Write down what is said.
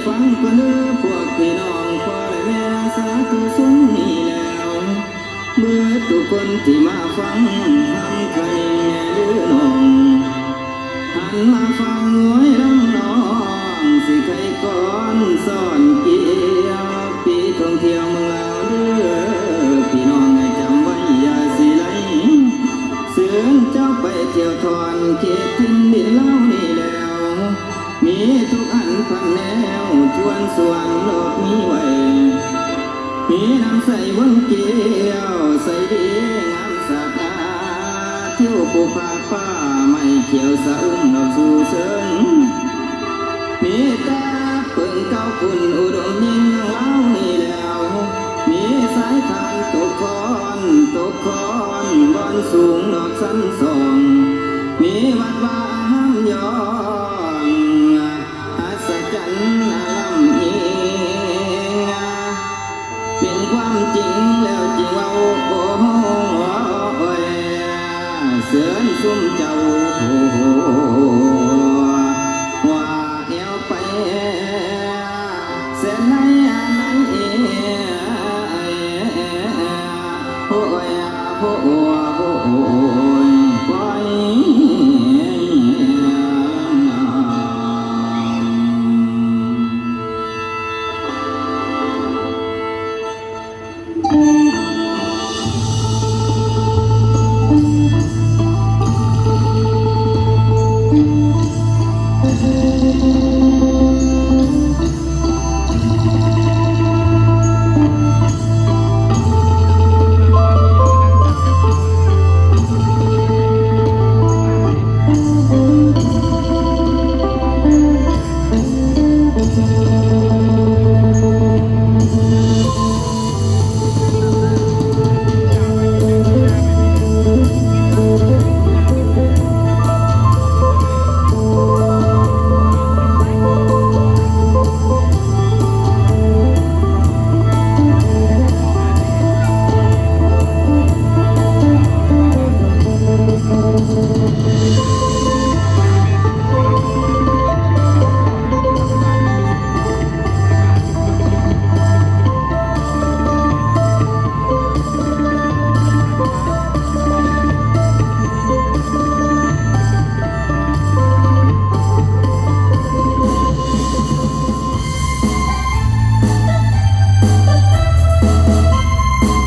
ฟังก็เนื้อพวกพี่น้องพ่อและแม่สาธุสมนี้แล้วเมื่อทุกคนที่มาฟังทำคดีแม่หรือน้องหันมาฟังหวยลำน้องสิใครก่อนสอนเกี่ยวปีท่องเที่ยวเมืองลาวเด้อพี่น้องให้จำไว้อย่าสิไหลเสือนเจ้าไปเที่ยวทอนเขตทินดินเล่านี่แล้วมีทุกอันพันแนวชวนส่วนโลกมีไว้มีน้ำใสวนเกี่ยวใสดีงามสะอาดเที่ยวปูผาป่าไม่เขียวสะอุ้มดอกสู่เชิงมีตาเปิ่งเก้าคุณอุดมยิ่งเล่านี่แล้วมีสายทานตกคอนบอนสูงดอกสันสองมีวัดว่าห้ามยองอัศจรรย์ลำอีเป็นความจริงแล้วจริงว่าโอ้โหเสือนซุ่มเจ้าโอ้โห